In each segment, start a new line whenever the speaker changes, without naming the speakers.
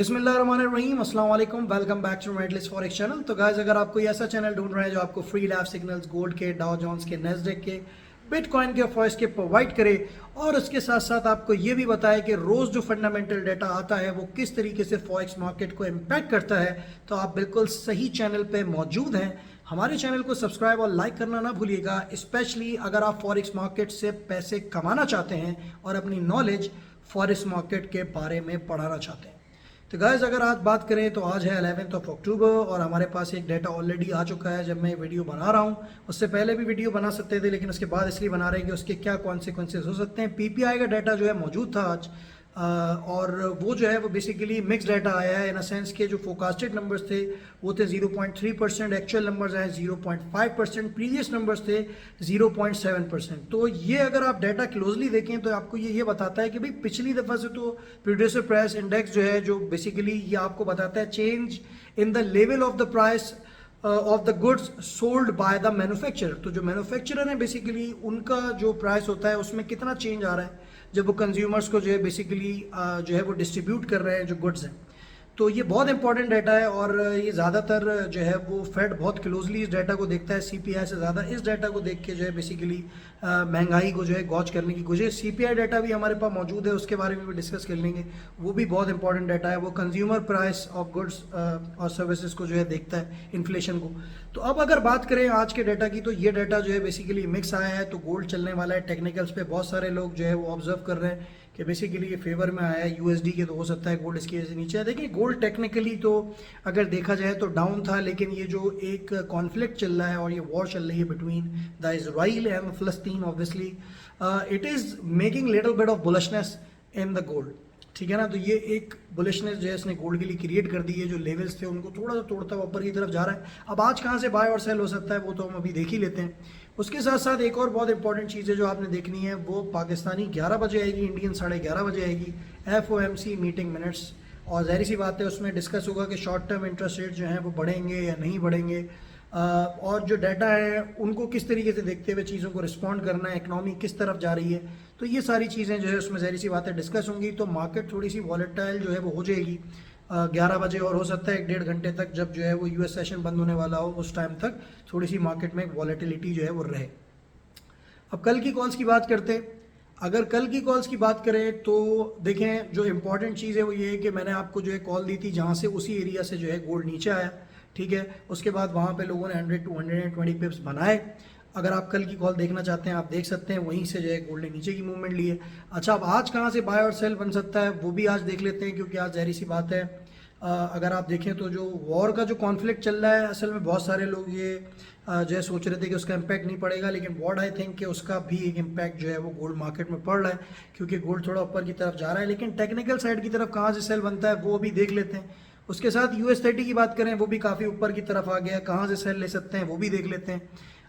बिस्मिल्लाहिर्रहमानिर्रहीम, अस्सलाम वालेकुम, welcome back to medalist forex channel. तो गाइस, अगर आप कोई ऐसा चैनल ढूंढ रहे हैं जो आपको फ्री लाइव सिग्नल्स गोल्ड के, डाउ जोन्स के, नेस्डेक के, बिटकॉइन के, फॉरेक्स के प्रोवाइड करे और उसके साथ साथ आपको ये भी बताए कि रोज़ जो फंडामेंटल डाटा आता है वो किस तरीके से फॉरेक्स मार्केट को इम्पैक्ट करता है, तो आप बिल्कुल सही चैनल पे मौजूद हैं। हमारे चैनल को सब्सक्राइब और लाइक करना ना भूलिएगा, स्पेशली अगर आप फॉरेक्स मार्केट से पैसे कमाना चाहते हैं और अपनी नॉलेज फॉरेक्स मार्केट के बारे में बढ़ाना चाहते हैं। तो गाइस, अगर आज बात करें तो आज है 11 अक्टूबर और हमारे पास एक डाटा ऑलरेडी आ चुका है। जब मैं वीडियो बना रहा हूँ उससे पहले भी वीडियो बना सकते थे, लेकिन उसके बाद इसलिए बना रहे हैं कि उसके क्या कॉन्सिक्वेंसेज हो सकते हैं। पीपीआई का डाटा जो है मौजूद था आज, और वो जो है वो बेसिकली मिक्स डाटा आया है इन अ सेंस के जो फोकास्टेड नंबर्स थे वो थे 0.3%, एक्चुअल नंबर्स हैं 0.5%, प्रीवियस नंबर्स थे 0.7%। तो ये अगर आप डाटा क्लोजली देखें तो आपको ये बताता है कि भाई पिछली दफ़ा से तो प्रोड्यूसर प्राइस इंडेक्स जो है, जो बेसिकली ये आपको बताता है change in the level of the price of the goods sold by the manufacturer. तो जो मैन्युफैक्चरर है बेसिकली उनका जो प्राइस होता है उसमें कितना चेंज आ रहा है जब वो कंज्यूमर्स को जो है बेसिकली जो है वो डिस्ट्रीब्यूट कर रहे हैं जो गुड्स हैं। तो ये बहुत इंपॉर्टेंट डाटा है और ये ज़्यादातर जो है वो फेड बहुत क्लोजली इस डाटा को देखता है, सीपीआई से ज़्यादा इस डाटा को देख के जो है बेसिकली महंगाई को जो है गॉज करने की कोशिश। सीपीआई डाटा भी हमारे पास मौजूद है, उसके बारे में भी डिस्कस कर लेंगे। वो भी बहुत इंपॉर्टेंट डाटा है, वो कंज्यूमर प्राइस ऑफ गुड्स और सर्विसेज को जो है देखता है, इन्फ्लेशन को। तो अब अगर बात करें आज के डाटा की, तो ये डाटा जो है बेसिकली मिक्स आया है, तो गोल्ड चलने वाला है। टेक्निकल्स पे बहुत सारे लोग जो है वो ऑब्जर्व कर रहे हैं कि बेसिकली ये फेवर में आया है यूएसडी के, तो हो सकता है गोल्ड इसकी वजह से नीचे है। देखिए, गोल्ड टेक्निकली तो अगर देखा जाए तो डाउन था, लेकिन ये जो एक कॉन्फ्लिक्ट चल रहा है और ये वॉर चल रही है बिटवीन द इजराइल एंड फलस्तीन, obviously it is making little bit of bullishness in the gold, ठीक है ना। तो ये एक बुलिशनेस जो है इसने गोल्ड के लिए क्रिएट कर दी है। जो लेवल्स थे उनको थोड़ा सा तोड़ता हुआ ऊपर की तरफ जा रहा है। अब आज कहाँ से बाय और सेल हो सकता है वो तो हम अभी देख ही लेते हैं। उसके साथ साथ एक और बहुत इंपॉर्टेंट चीज़ है जो आपने देखनी है, वो पाकिस्तानी 11 बजे आएगी, इंडियन 11:30 बजे आएगी, FOMC मीटिंग मिनट्स। और जाहिर सी बात है उसमें डिस्कस होगा कि शॉर्ट टर्म इंटरेस्ट रेट जो हैं वो बढ़ेंगे या नहीं बढ़ेंगे, और जो डाटा है उनको किस तरीके से देखते हुए चीज़ों को रिस्पॉन्ड करना है, इकनॉमी किस तरफ जा रही है। तो ये सारी चीज़ें जो है उसमें जाहिर सी बातें डिस्कस होंगी। तो मार्केट थोड़ी सी वॉलेटाइल जो है वो हो जाएगी 11 बजे, और हो सकता है 1-1.5 घंटे तक जब जो है वो यूएस सेशन बंद होने वाला हो उस टाइम तक थोड़ी सी मार्केट में वॉलेटिलिटी जो है वो रहे। अब कल की कॉल्स की बात करते हैं। अगर कल की कॉल्स की बात करें तो देखें, जो इंपॉर्टेंट चीज़ है वो ये है कि मैंने आपको जो है कॉल दी थी जहाँ से उसी एरिया से जो है गोल्ड नीचे आया, ठीक है। उसके बाद वहाँ पे लोगों ने 100 to 120 पिप्स बनाए। अगर आप कल की कॉल देखना चाहते हैं आप देख सकते हैं, वहीं से जो है गोल्ड ने नीचे की मूवमेंट ली है। अच्छा, अब आज कहाँ से बाय और सेल बन सकता है वो भी आज देख लेते हैं, क्योंकि आज जाहिर सी बात है अगर आप देखें तो जो वॉर का जो कॉन्फ्लिक्ट चल रहा है, असल में बहुत सारे लोग ये जो है सोच रहे थे कि उसका इम्पैक्ट नहीं पड़ेगा, लेकिन व्हाट आई थिंक कि उसका भी एक इम्पैक्ट जो है वो गोल्ड मार्केट में पड़ रहा है, क्योंकि गोल्ड थोड़ा ऊपर की तरफ जा रहा है। लेकिन टेक्निकल साइड की तरफ कहाँ से सेल बनता है वो भी देख लेते हैं। उसके साथ US30 की बात करें, वो भी काफ़ी ऊपर की तरफ आ गया, कहाँ से सेल ले सकते हैं वो भी देख लेते हैं।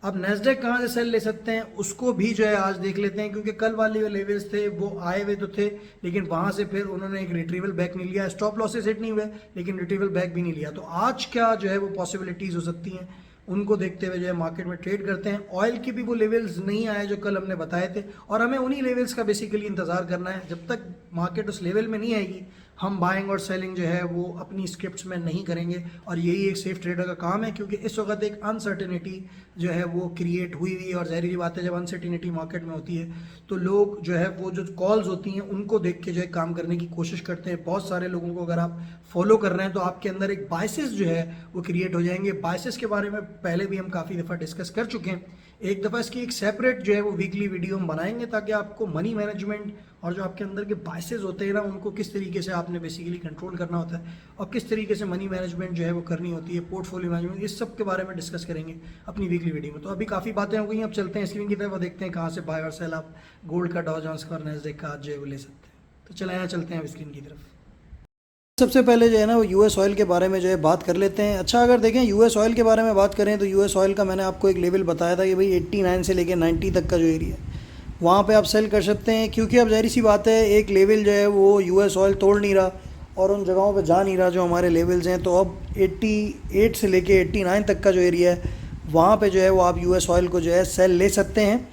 अब नेस्डेक कहाँ से सेल ले सकते हैं उसको भी जो है आज देख लेते हैं, क्योंकि कल वाले जो लेवल्स थे वो आए हुए तो थे, लेकिन वहाँ से फिर उन्होंने एक रिट्रीवल बैक नहीं लिया। स्टॉप लॉसेस हिट नहीं हुए, लेकिन रिट्रीवल बैक भी नहीं लिया। तो आज क्या जो है वो पॉसिबिलिटीज़ हो सकती हैं, उनको देखते हुए जो है मार्केट में ट्रेड करते हैं। ऑयल की भी वो लेवल्स नहीं आए जो कल हमने बताए थे, और हमें उन्हीं लेवल्स का बेसिकली इंतजार करना है। जब तक मार्केट उस लेवल में नहीं आएगी हम बाइंग और सेलिंग जो है वो अपनी स्क्रिप्ट्स में नहीं करेंगे, और यही एक सेफ ट्रेडर का काम है, क्योंकि इस वक्त एक अनसर्टेनिटी जो है वो क्रिएट हुई हुई है। और ज़ाहिर बात है जब अनसर्टेनिटी मार्केट में होती है तो लोग जो है वो जो कॉल्स होती हैं उनको देख के जो है काम करने की कोशिश करते हैं। बहुत सारे लोगों को अगर आप फॉलो कर रहे हैं तो आपके अंदर एक बायसेस जो है वो क्रिएट हो जाएंगे। बायसेस के बारे में पहले भी हम काफ़ी दफ़ा डिस्कस कर चुके हैं। एक दफ़ा इसकी एक सेपरेट जो है वो वीकली वीडियो हम बनाएंगे, ताकि आपको मनी मैनेजमेंट और जो आपके अंदर के बायसेस होते हैं ना उनको किस तरीके से आपने बेसिकली कंट्रोल करना होता है, और किस तरीके से मनी मैनेजमेंट जो है वो करनी होती है, पोर्टफोलियो मैनेजमेंट, इस सब के बारे में डिस्कस करेंगे अपनी वीकली वीडियो में। तो अभी काफ़ी बातें हो गई, अब चलते हैं स्क्रीन की तरफ और देखते हैं कहाँ से बाय और सेल आप गोल्ड का, डाउ जोन्स का और नेस्डेक का आज जो है वो ले सकते हैं। तो चले यहाँ चलते हैं स्क्रीन की तरफ। सबसे पहले जो है ना वो यूएस ऑयल के बारे में जो है बात कर लेते हैं। अच्छा, अगर देखें यूएस ऑयल के बारे में बात करें तो यूएस ऑयल का मैंने आपको एक लेवल बताया था कि भाई 89 से लेकर 90 तक का जो एरिया है वहाँ पे आप सेल कर सकते हैं, क्योंकि अब जाहिर सी बात है एक लेवल जो है वो यूएस ऑयल तोड़ नहीं रहा और उन जगहों पे जा नहीं रहा जो हमारे लेवल्स हैं। तो अब 88 से लेके 89 तक का जो एरिया है वहाँ पे जो है वो आप यूएस ऑयल को जो है सेल ले सकते हैं।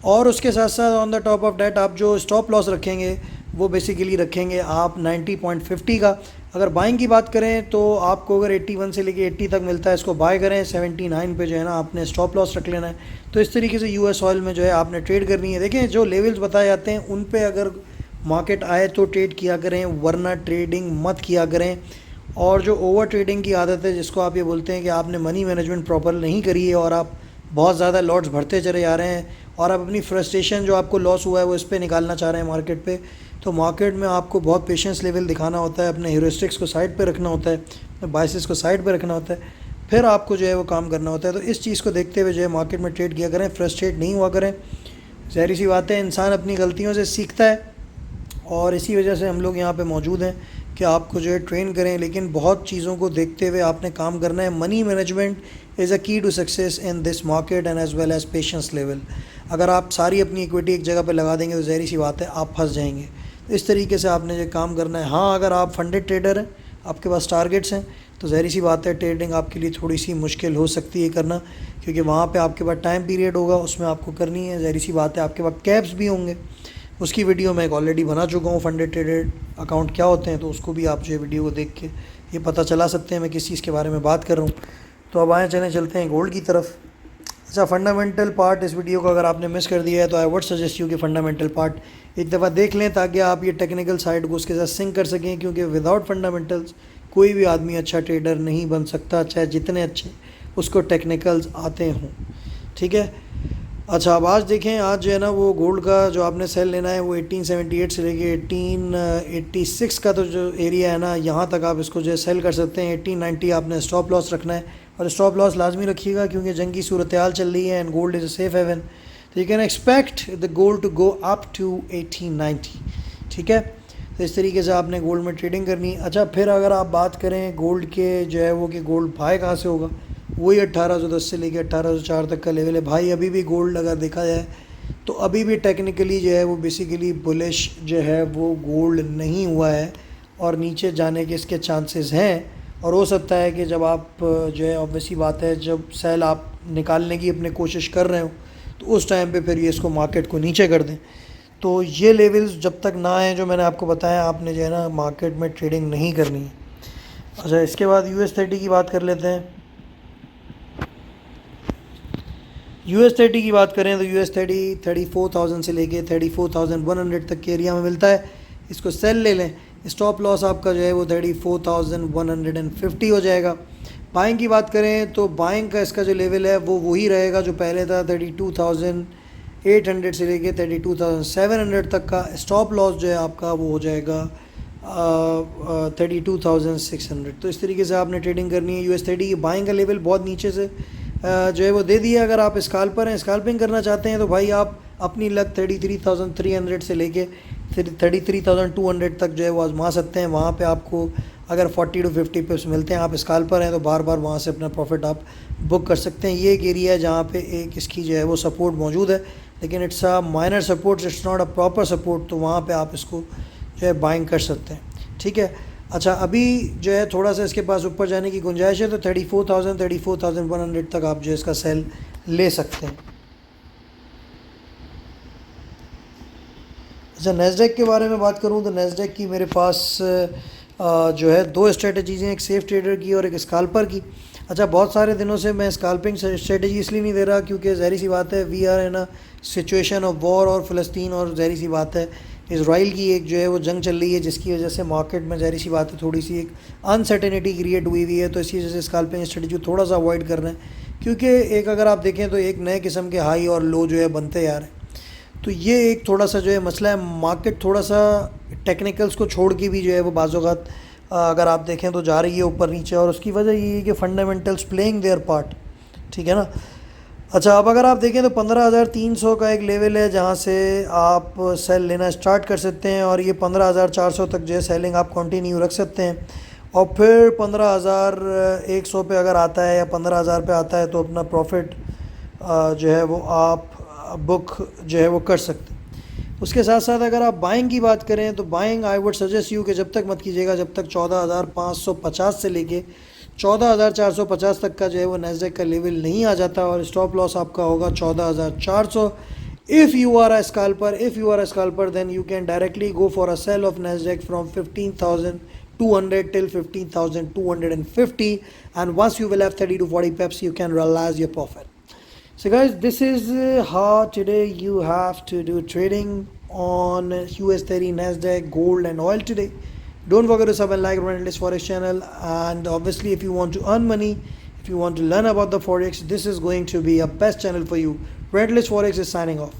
और उसके साथ साथ on the top of that आप जो स्टॉप लॉस रखेंगे वो बेसिकली रखेंगे आप 90.50 का। अगर बाइंग की बात करें तो आपको अगर 81 से लेके 80 तक मिलता है, इसको बाय करें। 79 पे जो है ना आपने स्टॉप लॉस रख लेना है। तो इस तरीके से यूएस ऑयल में जो है आपने ट्रेड करनी है। देखें जो लेवल्स बताए जाते हैं उन पे अगर मार्केट आए तो ट्रेड किया करें, वरना ट्रेडिंग मत किया करें। और जो ओवर ट्रेडिंग की आदत है, जिसको आप ये बोलते हैं कि आपने मनी मैनेजमेंट प्रॉपर नहीं करी है और आप बहुत ज़्यादा लॉट्स भरते चले जा रहे हैं और आप अपनी फ्रस्ट्रेशन जो आपको लॉस हुआ है वो इस पर निकालना चाह रहे हैं मार्केट पे, तो मार्केट में आपको बहुत पेशेंस लेवल दिखाना होता है, अपने ह्यूरिस्टिक्स को साइड पे रखना होता है, अपने बायसेस को साइड पे रखना होता है, फिर आपको जो है वो काम करना होता है। तो इस चीज़ को देखते हुए जो है मार्केट में ट्रेड किया करें, फ्रस्ट्रेट नहीं हुआ करें। ज़ाहिर सी बात है, इंसान अपनी गलतियों से सीखता है और इसी वजह से हम लोग यहाँ पे मौजूद हैं कि आपको जो है ट्रेन करें। लेकिन बहुत चीज़ों को देखते हुए आपने काम करना है। Money management is a key to success in this market and as well as patience level. अगर आप सारी अपनी इक्विटी एक जगह पे लगा देंगे तो ज़ाहिर सी बात है आप फंस जाएंगे। तो इस तरीके से आपने जो काम करना है। हाँ, अगर आप फंडेड ट्रेडर हैं, आपके पास टारगेट्स हैं, तो ज़ाहिर सी बात है ट्रेडिंग आपके लिए थोड़ी सी मुश्किल हो सकती है करना, क्योंकि वहाँ पे आपके पास टाइम पीरियड होगा, उसमें आपको करनी है। ज़ाहिर सी बात है आपके पास कैप्स भी होंगे, उसकी वीडियो मैं एक ऑलरेडी बना चुका हूँ, फंडेड ट्रेडेड अकाउंट क्या होते हैं, तो उसको भी आप जो वीडियो को देख के ये पता चला सकते हैं मैं किस चीज़ के बारे में बात कर रहा हूँ। तो अब आए चलते हैं गोल्ड की तरफ। अच्छा, फंडामेंटल पार्ट इस वीडियो को अगर आपने मिस कर दिया है तो आई वुड सजेस्ट यू कि फंडामेंटल पार्ट एक दफ़ा देख लें, ताकि आप ये टेक्निकल साइड को उसके साथ सिंक कर सकें, क्योंकि विदाउट फंडामेंटल्स कोई भी आदमी अच्छा ट्रेडर नहीं बन सकता, चाहे जितने अच्छे उसको टेक्निकल्स आते हों। ठीक है। अच्छा, अब आज देखें, आज जो है ना वो गोल्ड का जो आपने सेल लेना है वो 1878 से लेके 1886 का तो जो एरिया है ना, यहाँ तक आप इसको जो है सेल कर सकते हैं। 1890 आपने स्टॉप लॉस रखना है, और स्टॉप लॉस लाजमी रखिएगा क्योंकि जंग की सूरत हाल चल रही है and gold is a safe haven. तो you can expect the gold to go up to 1890। ठीक है। तो इस तरीके से आपने गोल्ड में ट्रेडिंग करनी। अच्छा, फिर अगर आप बात करें गोल्ड के जो है वो कि गोल्ड बाय कहाँ से होगा, वही 1810 से लेकर 1804 तक का लेवल है भाई। अभी भी गोल्ड अगर देखा जाए तो अभी भी टेक्निकली जो है वो बेसिकली बुलिश जो है वो गोल्ड नहीं हुआ है, और नीचे जाने के इसके चांसेस हैं। और हो सकता है कि जब आप जो है, ऑब्वियसली बात है, जब सेल आप निकालने की अपनी कोशिश कर रहे हो तो उस टाइम पे फिर ये इसको मार्केट को नीचे कर दें। तो ये लेवल्स जब तक ना आए जो मैंने आपको बताया, आपने जो है ना मार्केट में ट्रेडिंग नहीं करनी है। अच्छा, इसके बाद US30 की बात कर लेते हैं। US30 की बात करें तो US30 34,000 से लेके 34,100 तक के एरिया में मिलता है। इसको सेल ले लें, स्टॉप लॉस आपका जो है वो 34,150 हो जाएगा। बाइंग की बात करें तो बाइंग का इसका जो लेवल है वो वही रहेगा जो पहले था, 32,800 से लेके 32,700 तक का। स्टॉप लॉस जो है आपका वो हो जाएगा 32,600। तो इस तरीके से आपने ट्रेडिंग करनी है। US30 की बाइंग का लेवल बहुत नीचे से जो है वो दे दिया। अगर आप स्काल्पर हैं, स्काल्पिंग करना चाहते हैं तो भाई आप अपनी लक 33,300 से लेके 33,200 तक जो है वो आजमा सकते हैं। वहाँ पे आपको अगर 40 to 50 पिप्स मिलते हैं, आप स्काल्पर हैं तो बार बार वहाँ से अपना प्रॉफिट आप बुक कर सकते हैं। ये एक एरिया है जहाँ पे एक इसकी जो है वो सपोर्ट मौजूद है, लेकिन it's a minor support, it's not a proper support. तो वहाँ पे आप इसको जो है बाइंग कर सकते हैं। ठीक है। अच्छा, अभी जो है थोड़ा सा इसके पास ऊपर जाने की गुंजाइश है, तो 34,100 तक आप जो है इसका सेल ले सकते हैं। अच्छा, नैस्डैक के बारे में बात करूं तो नैस्डैक की मेरे पास जो है दो स्ट्रेटजीज़ हैं, एक सेफ ट्रेडर की और एक स्काल्पर की। अच्छा, बहुत सारे दिनों से मैं स्काल्पिंग स्ट्रेटजी इसलिए नहीं दे रहा क्योंकि ज़ाहिर सी बात है we are in a situation of war और फ़लस्तीन, और ज़ाहिर सी बात है इसराइल की एक जो है वो जंग चल रही है, जिसकी वजह से मार्केट में ज़ाहिर सी बात है थोड़ी सी एक अनसर्टेनिटी क्रिएट हुई हुई है। तो इसी वजह से स्काल्पिंग स्ट्रेटजी थोड़ा सा अवॉइड कर रहे हैं, क्योंकि एक अगर आप देखें तो एक नए किस्म के हाई और लो जो है बनते जा रहे हैं। तो ये एक थोड़ा सा जो है मसला है। मार्केट थोड़ा सा टेक्निकल्स को छोड़ के भी जो है वो बाज़-औक़ात अगर आप देखें तो जा रही है ऊपर नीचे, और उसकी वजह ये है कि फंडामेंटल्स प्लेइंग देयर पार्ट। ठीक है ना। अच्छा, अब अगर आप देखें तो 15,300 का एक लेवल है जहाँ से आप सेल लेना स्टार्ट कर सकते हैं, और ये 15,400 तक जो है सेलिंग आप कंटिन्यू रख सकते हैं। और फिर 15,100 पे अगर आता है या 15,000 पे आता है तो अपना प्रॉफिट जो है वो आप बुक जो है वो कर सकते हैं। उसके साथ साथ अगर आप बाइंग की बात करें तो buying I would suggest you कि जब तक मत कीजिएगा जब तक 14,550 से लेके 14,450 तक का जो है वो नैस्डैक का लेवल नहीं आ जाता, और स्टॉप लॉस आपका होगा 14,400। If you are a scalper, then you can directly go for a sell of Nasdaq from 15,200 till 15,250, and once you will have 30 to 40 pips, you can realize your profit. So guys, this is how today you have to do trading on US30, Nasdaq, gold and oil today. Don't forget to sub and like Relentless Forex channel, and obviously if you want to earn money, if you want to learn about the Forex, this is going to be a best channel for you. Relentless Forex is signing off.